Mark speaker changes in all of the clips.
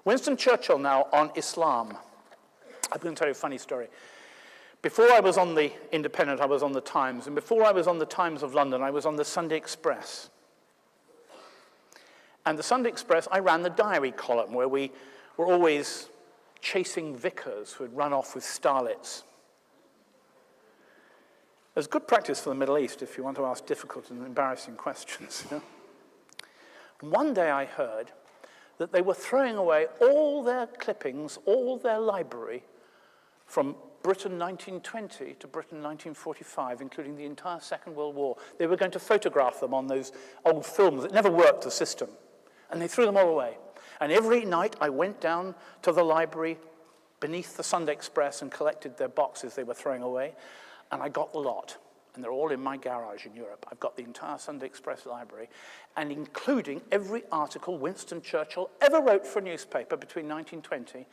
Speaker 1: Winston Churchill now on Islam. I'm going to tell you a funny story. Before I was on the Independent, I was on the Times. And before I was on the Times of London, I was on the Sunday Express. And the Sunday Express, I ran the diary column where we were always chasing vicars who had run off with starlets. There's good practice for the Middle East if you want to ask difficult and embarrassing questions. You know? And one day I heard that they were throwing away all their clippings, all their library from Britain 1920 to Britain 1945, including the entire Second World War. They were going to photograph them on those old films that never worked, the system. And they threw them all away. And every night I went down to the library beneath the Sunday Express and collected their boxes they were throwing away. And I got the lot. And they're all in my garage in Europe. I've got the entire Sunday Express library, and including every article Winston Churchill ever wrote for a newspaper between 1920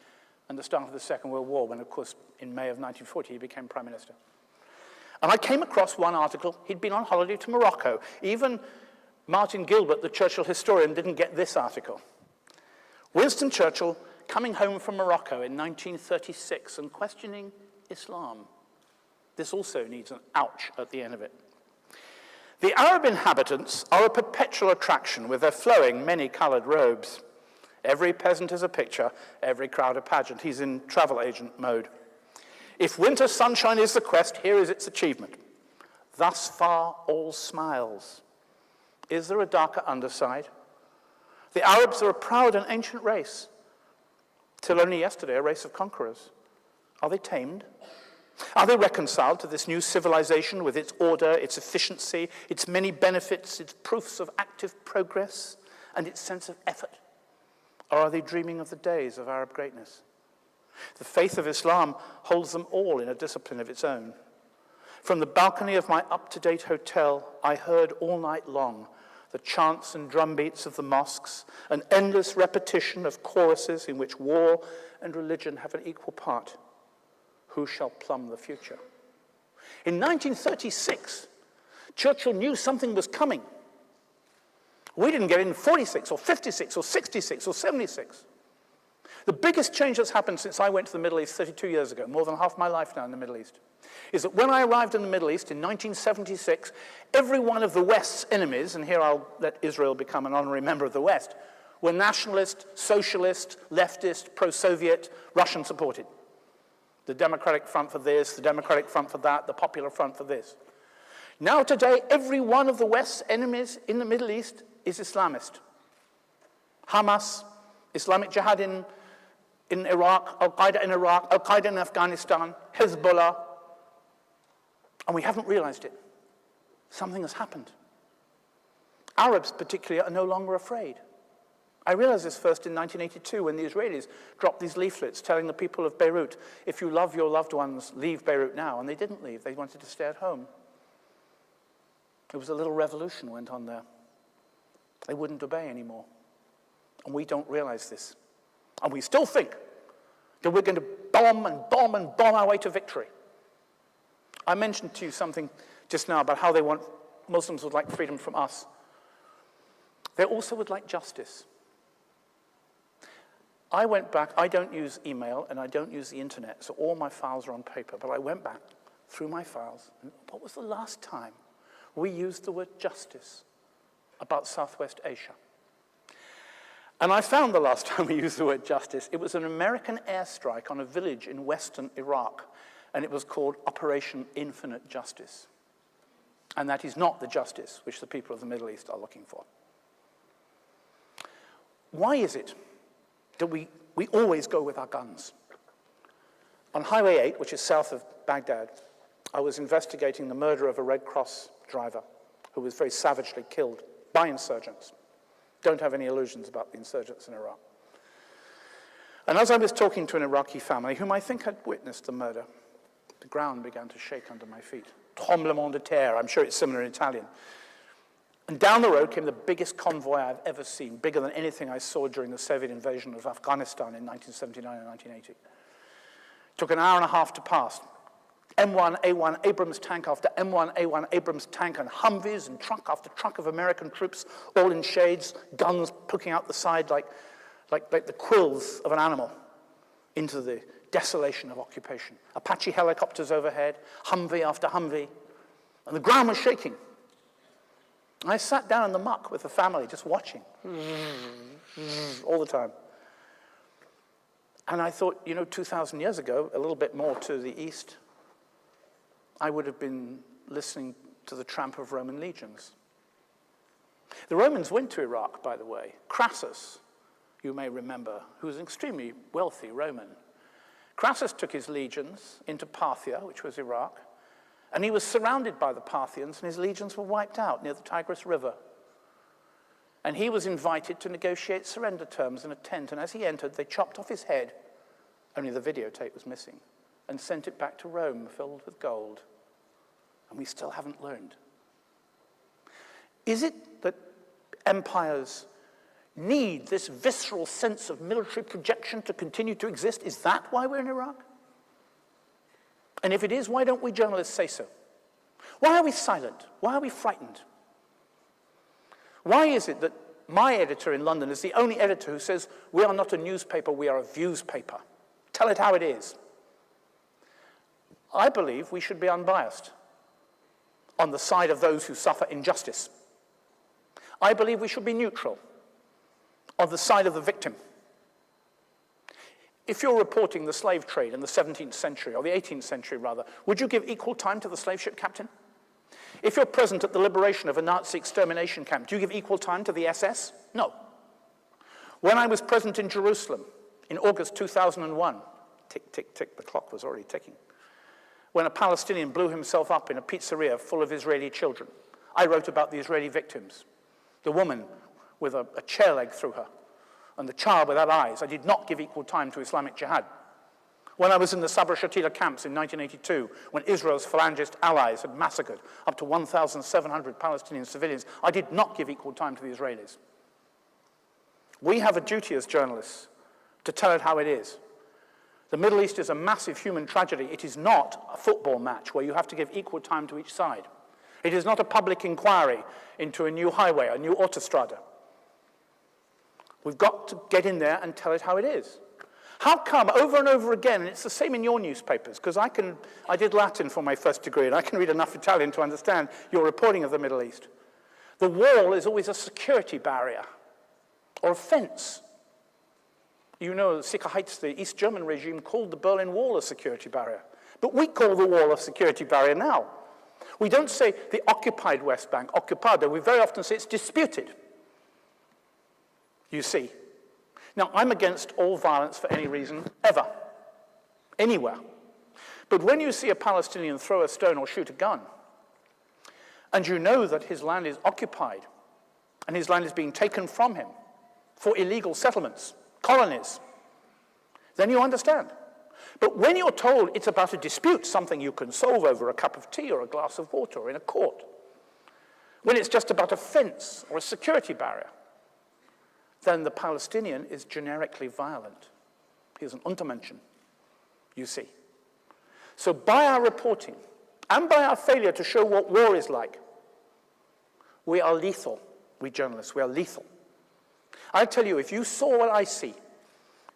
Speaker 1: and the start of the Second World War, when, of course, in May of 1940, he became Prime Minister. And I came across one article. He'd been on holiday to Morocco. Even Martin Gilbert, the Churchill historian, didn't get this article. Winston Churchill coming home from Morocco in 1936 and questioning Islam. This also needs an ouch at the end of it. The Arab inhabitants are a perpetual attraction with their flowing, many-colored robes. Every peasant is a picture, every crowd a pageant. He's in travel agent mode. If winter sunshine is the quest, here is its achievement. Thus far, all smiles. Is there a darker underside? The Arabs are a proud and ancient race. Till only yesterday, a race of conquerors. Are they tamed? Are they reconciled to this new civilization with its order, its efficiency, its many benefits, its proofs of active progress, and its sense of effort? Or are they dreaming of the days of Arab greatness? The faith of Islam holds them all in a discipline of its own. From the balcony of my up-to-date hotel, I heard all night long the chants and drumbeats of the mosques, an endless repetition of choruses in which war and religion have an equal part. Who shall plumb the future? In 1936, Churchill knew something was coming. We didn't get in 46 or 56 or 66 or 76. The biggest change that's happened since I went to the Middle East 32 years ago, more than half my life now in the Middle East, is that when I arrived in the Middle East in 1976, every one of the West's enemies, and here I'll let Israel become an honorary member of the West, were nationalist, socialist, leftist, pro-Soviet, Russian-supported. The Democratic Front for this, the Democratic Front for that, the Popular Front for this. Now today, every one of the West's enemies in the Middle East is Islamist. Hamas, Islamic Jihad in Iraq, Al-Qaeda in Iraq, Al-Qaeda in Afghanistan, Hezbollah. And we haven't realized it. Something has happened. Arabs particularly are no longer afraid. I realized this first in 1982 when the Israelis dropped these leaflets telling the people of Beirut, if you love your loved ones, leave Beirut now. And they didn't leave. They wanted to stay at home. There was a little revolution went on there. They wouldn't obey anymore. And we don't realize this. And we still think that we're going to bomb and bomb and bomb our way to victory. I mentioned to you something just now about how Muslims would like freedom from us. They also would like justice. I went back, I don't use email and I don't use the internet, so all my files are on paper, but I went back through my files, and what was the last time we used the word justice about Southwest Asia? And I found the last time we used the word justice, it was an American airstrike on a village in western Iraq, and it was called Operation Infinite Justice. And that is not the justice which the people of the Middle East are looking for. Why is it that we always go with our guns? On Highway 8, which is south of Baghdad, I was investigating the murder of a Red Cross driver who was very savagely killed by insurgents. Don't have any illusions about the insurgents in Iraq. And as I was talking to an Iraqi family, whom I think had witnessed the murder, the ground began to shake under my feet. Tremblement de terre, I'm sure it's similar in Italian. And down the road came the biggest convoy I've ever seen, bigger than anything I saw during the Soviet invasion of Afghanistan in 1979 and 1980. It took an hour and a half to pass. M1, A1 Abrams tank after M1, A1 Abrams tank, and Humvees and truck after truck of American troops, all in shades, guns poking out the side like like the quills of an animal into the desolation of occupation. Apache helicopters overhead, Humvee after Humvee, and the ground was shaking. I sat down in the muck with the family, just watching, all the time. And I thought, 2,000 years ago, a little bit more to the east, I would have been listening to the tramp of Roman legions. The Romans went to Iraq, by the way. Crassus, you may remember, who was an extremely wealthy Roman. Crassus took his legions into Parthia, which was Iraq, and he was surrounded by the Parthians, and his legions were wiped out near the Tigris River. And he was invited to negotiate surrender terms in a tent, and as he entered, they chopped off his head, only the videotape was missing, and sent it back to Rome filled with gold. And we still haven't learned. Is it that empires need this visceral sense of military projection to continue to exist? Is that why we're in Iraq? And if it is, why don't we journalists say so? Why are we silent? Why are we frightened? Why is it that my editor in London is the only editor who says, we are not a newspaper, we are a views paper? Tell it how it is. I believe we should be unbiased on the side of those who suffer injustice. I believe we should be neutral on the side of the victim. If you're reporting the slave trade in the 17th century, or the 18th century rather, would you give equal time to the slave ship captain? If you're present at the liberation of a Nazi extermination camp, do you give equal time to the SS? No. When I was present in Jerusalem in August 2001, tick, tick, tick, the clock was already ticking, when a Palestinian blew himself up in a pizzeria full of Israeli children, I wrote about the Israeli victims, the woman with a chair leg through her, and the child without eyes. I did not give equal time to Islamic Jihad. When I was in the Sabra Shatila camps in 1982, when Israel's phalangist allies had massacred up to 1,700 Palestinian civilians, I did not give equal time to the Israelis. We have a duty as journalists to tell it how it is. The Middle East is a massive human tragedy. It is not a football match where you have to give equal time to each side. It is not a public inquiry into a new highway, a new autostrada. We've got to get in there and tell it how it is. How come over and over again, and it's the same in your newspapers, because I did Latin for my first degree, and I can read enough Italian to understand your reporting of the Middle East. The wall is always a security barrier or a fence. You know, Sicherheits, the East German regime, called the Berlin Wall a security barrier. But we call the wall a security barrier now. We don't say the occupied West Bank, occupado. We very often say it's disputed. You see. Now, I'm against all violence for any reason, ever, anywhere. But when you see a Palestinian throw a stone or shoot a gun, and you know that his land is occupied, and his land is being taken from him for illegal settlements, colonies, then you understand. But when you're told it's about a dispute, something you can solve over a cup of tea or a glass of water or in a court, when it's just about a fence or a security barrier, then the Palestinian is generically violent. He's an Untermenschen, you see. So by our reporting, and by our failure to show what war is like, we are lethal. We journalists, we are lethal. I tell you, if you saw what I see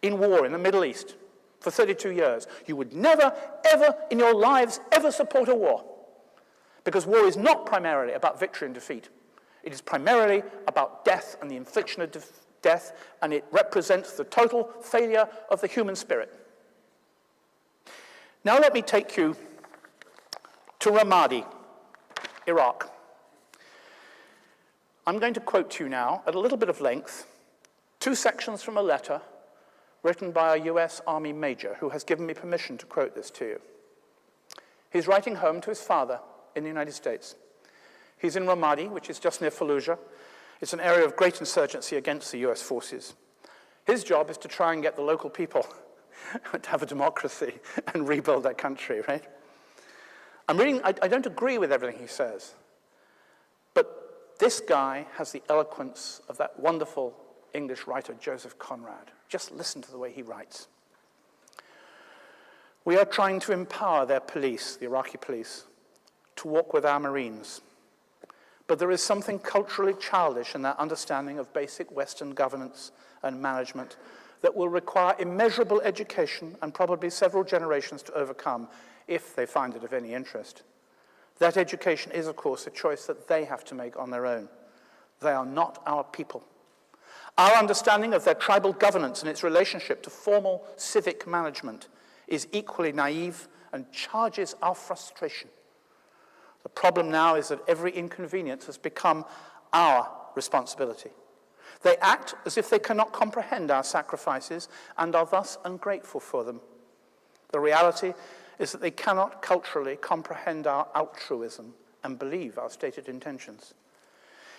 Speaker 1: in war in the Middle East for 32 years, you would never, ever in your lives ever support a war. Because war is not primarily about victory and defeat. It is primarily about death and the infliction of death, and it represents the total failure of the human spirit. Now let me take you to Ramadi, Iraq. I'm going to quote to you now, at a little bit of length, 2 sections from a letter written by a US Army major who has given me permission to quote this to you. He's writing home to his father in the United States. He's in Ramadi, which is just near Fallujah. It's an area of great insurgency against the US forces. His job is to try and get the local people to have a democracy and rebuild their country, right? I don't agree with everything he says, but this guy has the eloquence of that wonderful English writer, Joseph Conrad. Just listen to the way he writes. We are trying to empower their police, the Iraqi police, to walk with our Marines. But there is something culturally childish in that understanding of basic Western governance and management that will require immeasurable education and probably several generations to overcome if they find it of any interest. That education is, of course, a choice that they have to make on their own. They are not our people. Our understanding of their tribal governance and its relationship to formal civic management is equally naive and charges our frustration. The problem now is that every inconvenience has become our responsibility. They act as if they cannot comprehend our sacrifices and are thus ungrateful for them. The reality is that they cannot culturally comprehend our altruism and believe our stated intentions.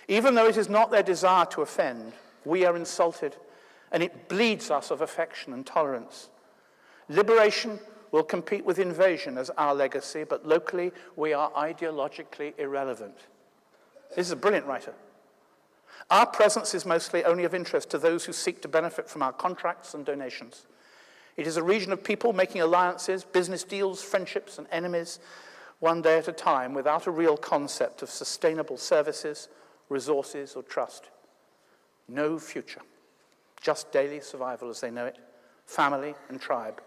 Speaker 1: Even though it is not their desire to offend, we are insulted, and it bleeds us of affection and tolerance. Liberation will compete with invasion as our legacy, but locally we are ideologically irrelevant. This is a brilliant writer. Our presence is mostly only of interest to those who seek to benefit from our contracts and donations. It is a region of people making alliances, business deals, friendships, and enemies, one day at a time, without a real concept of sustainable services, resources, or trust. No future, just daily survival as they know it, family and tribe.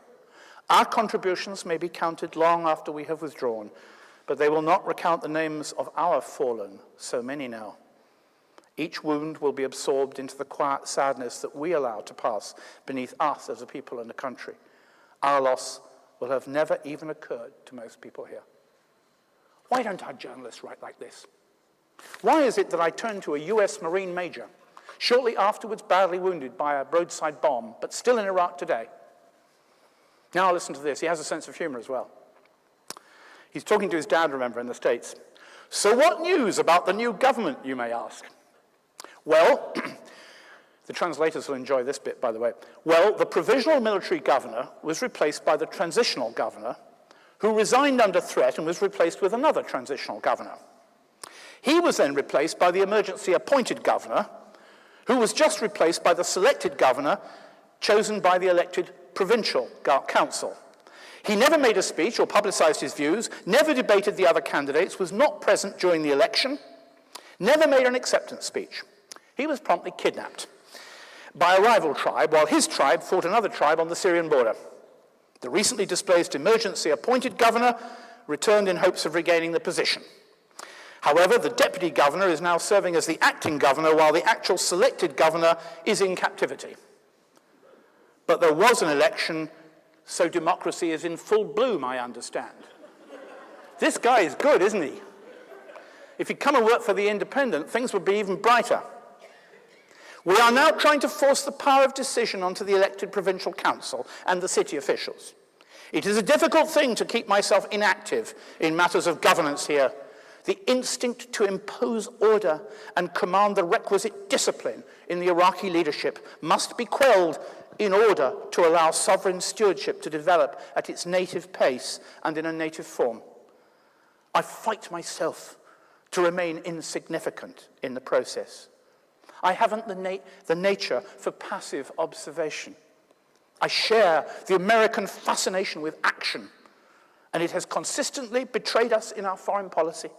Speaker 1: Our contributions may be counted long after we have withdrawn, but they will not recount the names of our fallen, so many now. Each wound will be absorbed into the quiet sadness that we allow to pass beneath us as a people and a country. Our loss will have never even occurred to most people here. Why don't our journalists write like this? Why is it that I turned to a US Marine major, shortly afterwards badly wounded by a roadside bomb, but still in Iraq today? Now listen to this. He has a sense of humor as well. He's talking to his dad, remember, in the States. So what news about the new government, you may ask? Well, the translators will enjoy this bit, by the way. Well, the provisional military governor was replaced by the transitional governor, who resigned under threat and was replaced with another transitional governor. He was then replaced by the emergency appointed governor, who was just replaced by the selected governor chosen by the elected provincial council. He never made a speech or publicized his views, never debated the other candidates, was not present during the election, never made an acceptance speech. He was promptly kidnapped by a rival tribe, while his tribe fought another tribe on the Syrian border. The recently displaced emergency appointed governor returned in hopes of regaining the position. However, the deputy governor is now serving as the acting governor, while the actual selected governor is in captivity. But there was an election, so democracy is in full bloom, I understand. This guy is good, isn't he? If he'd come and work for the Independent, things would be even brighter. We are now trying to force the power of decision onto the elected provincial council and the city officials. It is a difficult thing to keep myself inactive in matters of governance here. The instinct to impose order and command the requisite discipline in the Iraqi leadership must be quelled in order to allow sovereign stewardship to develop at its native pace and in a native form. I fight myself to remain insignificant in the process. I haven't the nature for passive observation. I share the American fascination with action, and it has consistently betrayed us in our foreign policy.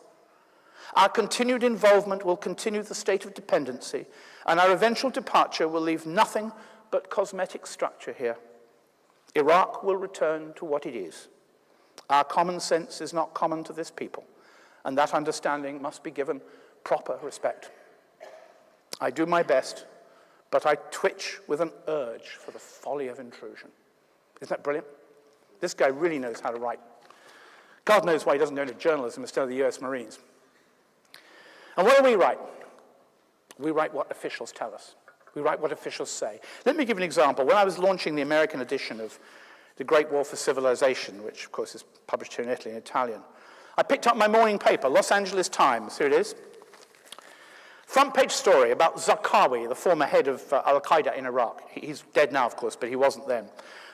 Speaker 1: Our continued involvement will continue the state of dependency, and our eventual departure will leave nothing but cosmetic structure here. Iraq will return to what it is. Our common sense is not common to this people, and that understanding must be given proper respect. I do my best, but I twitch with an urge for the folly of intrusion. Isn't that brilliant? This guy really knows how to write. God knows why he doesn't go into journalism instead of the US Marines. And what do we write? We write what officials tell us. We write what officials say. Let me give an example. When I was launching the American edition of The Great War for Civilization, which of course is published here in Italy in Italian, I picked up my morning paper, Los Angeles Times. Here it is. Front page story about Zarqawi, the former head of Al-Qaeda in Iraq. He's dead now, of course, but he wasn't then.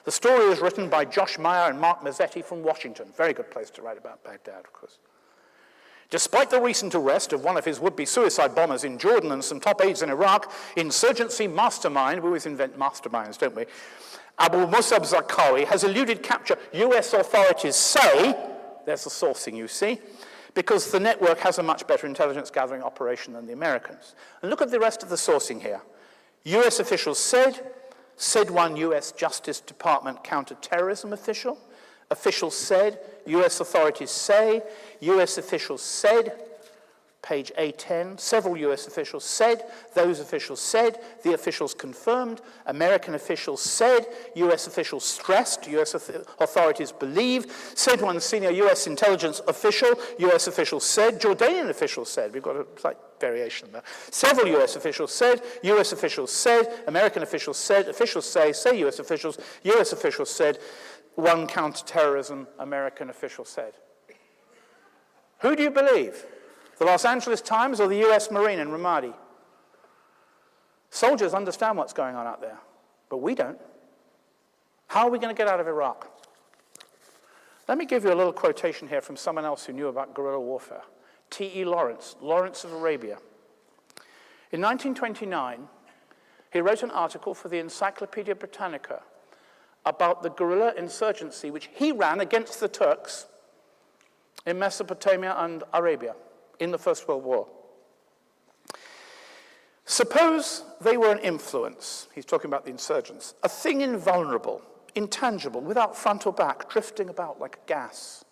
Speaker 1: The story is written by Josh Meyer and Mark Mazzetti from Washington. Very good place to write about Baghdad, of course. Despite the recent arrest of one of his would-be suicide bombers in Jordan and some top aides in Iraq, insurgency mastermind, we always invent masterminds, don't we, Abu Musab Zarqawi has eluded capture. US authorities say, there's the sourcing you see, because the network has a much better intelligence gathering operation than the Americans. And look at the rest of the sourcing here. US officials said one US Justice Department counterterrorism official, officials said, US authorities say, US officials said, page A10, several US officials said, those officials said, the officials confirmed, American officials said, US officials stressed, US authorities believe, said one senior US intelligence official, US officials said, Jordanian officials said, we've got a slight variation there. Several US officials said, American officials said, officials say US officials said, one counterterrorism American official said. Who do you believe? The Los Angeles Times or the US Marine in Ramadi? Soldiers understand what's going on out there, but we don't. How are we going to get out of Iraq? Let me give you a little quotation here from someone else who knew about guerrilla warfare. T.E. Lawrence of Arabia. In 1929, he wrote an article for the Encyclopedia Britannica about the guerrilla insurgency which he ran against the Turks in Mesopotamia and Arabia in the First World War. Suppose they were an influence, he's talking about the insurgents, a thing invulnerable, intangible, without front or back, drifting about like gas.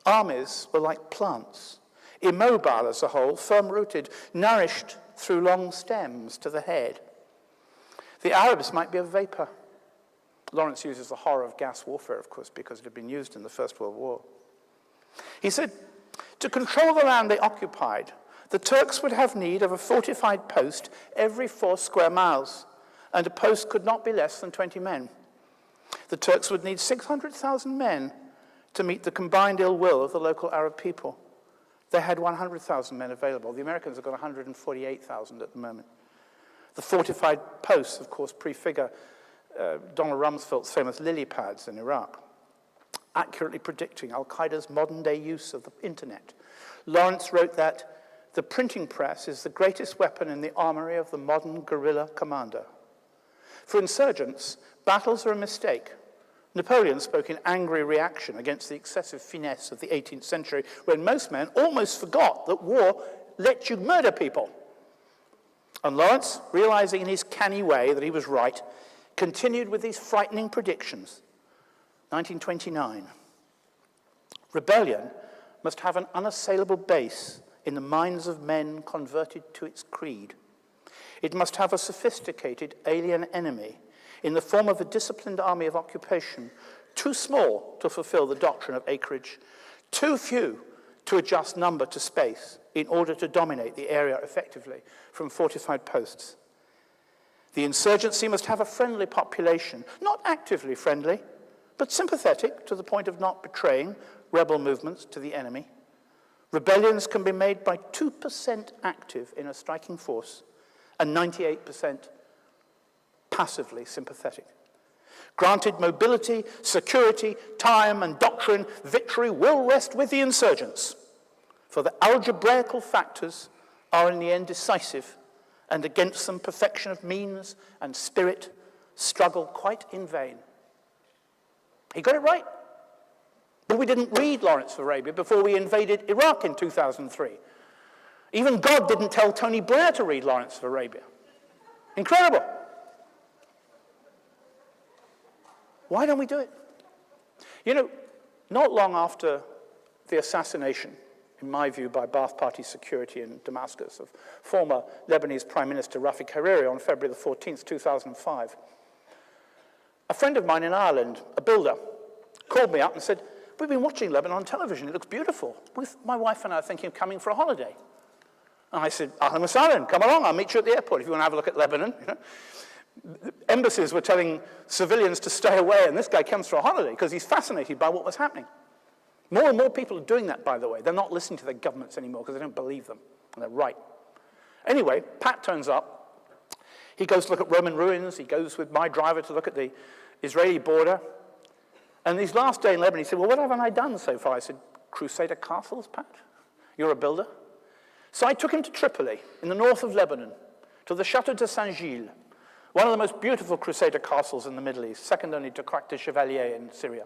Speaker 1: Armies were like plants, immobile as a whole, firm-rooted, nourished through long stems to the head. The Arabs might be a vapor. Lawrence uses the horror of gas warfare, of course, because it had been used in the First World War. He said, to control the land they occupied, the Turks would have need of a fortified post every 4 square miles, and a post could not be less than 20 men. The Turks would need 600,000 men to meet the combined ill will of the local Arab people. They had 100,000 men available. The Americans have got 148,000 at the moment. The fortified posts, of course, prefigure Donald Rumsfeld's famous lily pads in Iraq, accurately predicting al-Qaeda's modern-day use of the internet. Lawrence wrote that the printing press is the greatest weapon in the armory of the modern guerrilla commander. For insurgents, battles are a mistake. Napoleon spoke in angry reaction against the excessive finesse of the 18th century, when most men almost forgot that war let you murder people. And Lawrence, realizing in his canny way that he was right, continued with these frightening predictions. 1929. Rebellion must have an unassailable base in the minds of men converted to its creed. It must have a sophisticated alien enemy in the form of a disciplined army of occupation, too small to fulfill the doctrine of acreage, too few to adjust number to space in order to dominate the area effectively from fortified posts. The insurgency must have a friendly population, not actively friendly, but sympathetic to the point of not betraying rebel movements to the enemy. Rebellions can be made by 2% active in a striking force and 98% passively sympathetic. Granted mobility, security, time, and doctrine, victory will rest with the insurgents, for the algebraical factors are in the end decisive, and against them perfection of means and spirit struggle quite in vain. He got it right. But we didn't read Lawrence of Arabia before we invaded Iraq in 2003. Even God didn't tell Tony Blair to read Lawrence of Arabia. Incredible. Why don't we do it? You know, not long after the assassination, in my view, by Ba'ath Party security in Damascus of former Lebanese Prime Minister Rafik Hariri on February the 14th, 2005, a friend of mine in Ireland, a builder, called me up and said, we've been watching Lebanon on television. It looks beautiful. My wife and I are thinking of coming for a holiday. And I said, Ahlan wa sahlan, come along. I'll meet you at the airport if you want to have a look at Lebanon. You know? The embassies were telling civilians to stay away, and this guy comes for a holiday because he's fascinated by what was happening. More and more people are doing that, by the way. They're not listening to their governments anymore because they don't believe them. And they're right. Anyway, Pat turns up. He goes to look at Roman ruins. He goes with my driver to look at the Israeli border. And his last day in Lebanon, he said, well, what haven't I done so far? I said, Crusader castles, Pat? You're a builder? So I took him to Tripoli, in the north of Lebanon, to the Chateau de Saint-Gilles, one of the most beautiful Crusader castles in the Middle East, second only to Crac de Chevalier in Syria.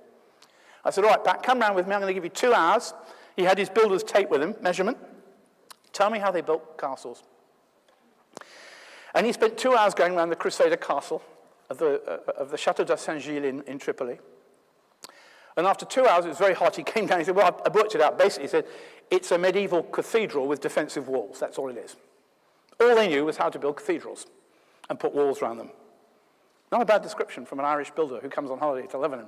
Speaker 1: I said, all right, Pat, come round with me. I'm going to give you 2 hours. He had his builder's tape with him, measurement. Tell me how they built castles. And he spent 2 hours going around the Crusader castle of the Chateau de Saint-Gilles in Tripoli. And after 2 hours, it was very hot, he came down and he said, well, I worked it out. Basically, he said, it's a medieval cathedral with defensive walls. That's all it is. All they knew was how to build cathedrals and put walls around them. Not a bad description from an Irish builder who comes on holiday to Lebanon.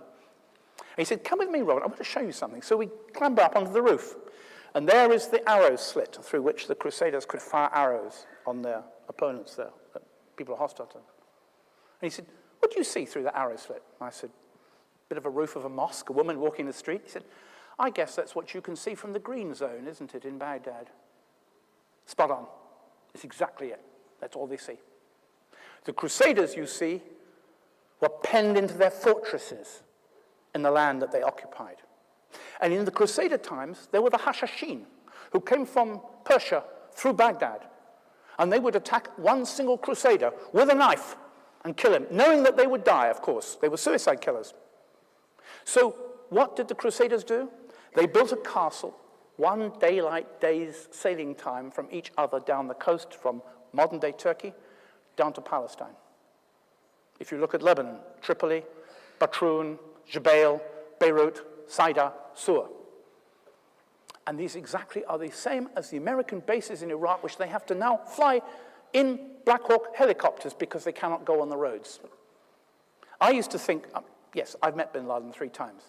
Speaker 1: And he said, come with me, Robert, I want to show you something. So we clamber up onto the roof. And there is the arrow slit through which the Crusaders could fire arrows on their opponents there, that people are hostile to them. And he said, what do you see through the arrow slit? And I said, a bit of a roof of a mosque, a woman walking the street. He said, I guess that's what you can see from the green zone, isn't it, in Baghdad? Spot on. It's exactly it. That's all they see. The Crusaders, you see, were penned into their fortresses in the land that they occupied. And in the Crusader times, there were the Hashashin, who came from Persia through Baghdad. And they would attack one single Crusader with a knife and kill him, knowing that they would die, of course. They were suicide killers. So what did the Crusaders do? They built a castle, one daylight day's sailing time from each other down the coast from modern-day Turkey down to Palestine. If you look at Lebanon, Tripoli, Batroun, Jbeil, Beirut, Saida, Sur. And these exactly are the same as the American bases in Iraq, which they have to now fly in Black Hawk helicopters because they cannot go on the roads. I used to think, yes, I've met bin Laden 3 times.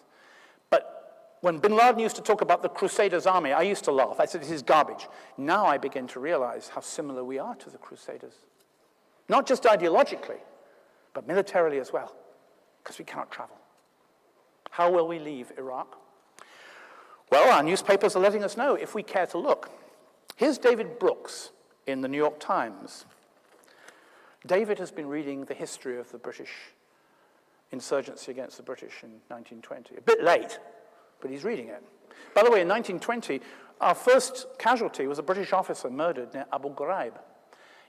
Speaker 1: But when bin Laden used to talk about the Crusaders' army, I used to laugh. I said, this is garbage. Now I begin to realize how similar we are to the Crusaders. Not just ideologically, but militarily as well, because we cannot travel. How will we leave Iraq? Well, our newspapers are letting us know if we care to look. Here's David Brooks in the New York Times. David has been reading the history of the British insurgency against the British in 1920. A bit late, but he's reading it. By the way, in 1920, our first casualty was a British officer murdered near Abu Ghraib.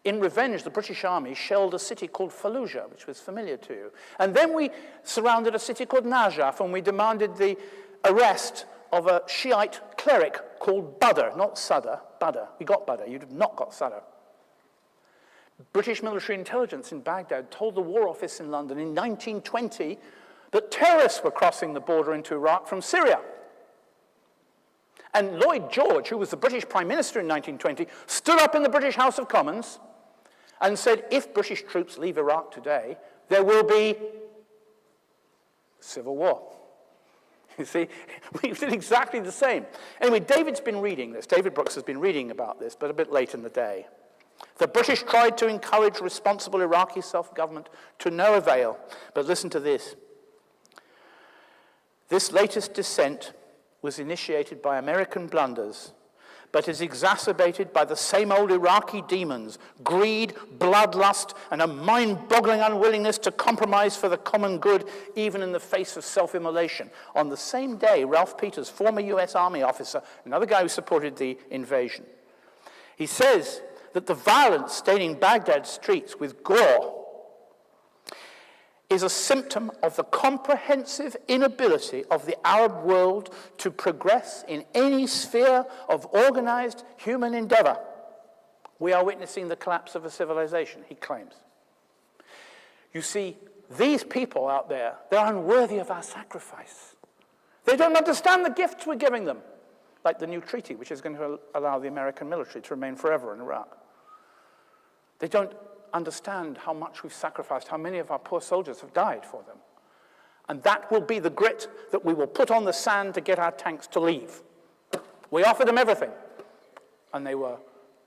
Speaker 1: In revenge, the British army shelled a city called Fallujah, which was familiar to you. And then we surrounded a city called Najaf, and we demanded the arrest of a Shiite cleric called Badr, not Sadr, Badr. We got Badr, you'd have not got Sadr. British military intelligence in Baghdad told the War Office in London in 1920 that terrorists were crossing the border into Iraq from Syria. And Lloyd George, who was the British Prime Minister in 1920, stood up in the British House of Commons and said, if British troops leave Iraq today, there will be civil war. You see, we did exactly the same. Anyway, David's been reading this. David Brooks has been reading about this, but a bit late in the day. The British tried to encourage responsible Iraqi self-government to no avail. But listen to this. This latest descent was initiated by American blunders, but is exacerbated by the same old Iraqi demons, greed, bloodlust, and a mind-boggling unwillingness to compromise for the common good, even in the face of self-immolation. On the same day, Ralph Peters, former US Army officer, another guy who supported the invasion, he says that the violence staining Baghdad's streets with gore is a symptom of the comprehensive inability of the Arab world to progress in any sphere of organized human endeavor. We are witnessing the collapse of a civilization, he claims. You see, these people out there, they're unworthy of our sacrifice. They don't understand the gifts we're giving them, like the new treaty, which is going to allow the American military to remain forever in Iraq. They don't understand how much we've sacrificed, how many of our poor soldiers have died for them. And that will be the grit that we will put on the sand to get our tanks to leave. We offered them everything, and they were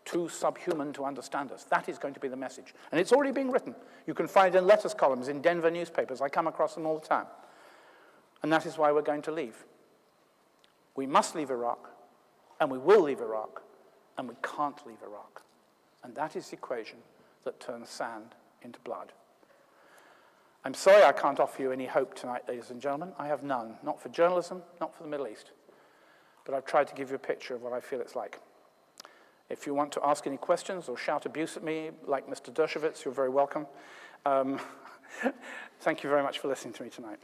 Speaker 1: too subhuman to understand us. That is going to be the message. And it's already being written. You can find it in letters columns in Denver newspapers. I come across them all the time. And that is why we're going to leave. We must leave Iraq, and we will leave Iraq, and we can't leave Iraq. And that is the equation that turns sand into blood. I'm sorry I can't offer you any hope tonight, ladies and gentlemen. I have none, not for journalism, not for the Middle East. But I've tried to give you a picture of what I feel it's like. If you want to ask any questions or shout abuse at me, like Mr. Dershowitz, you're very welcome. Thank you very much for listening to me tonight.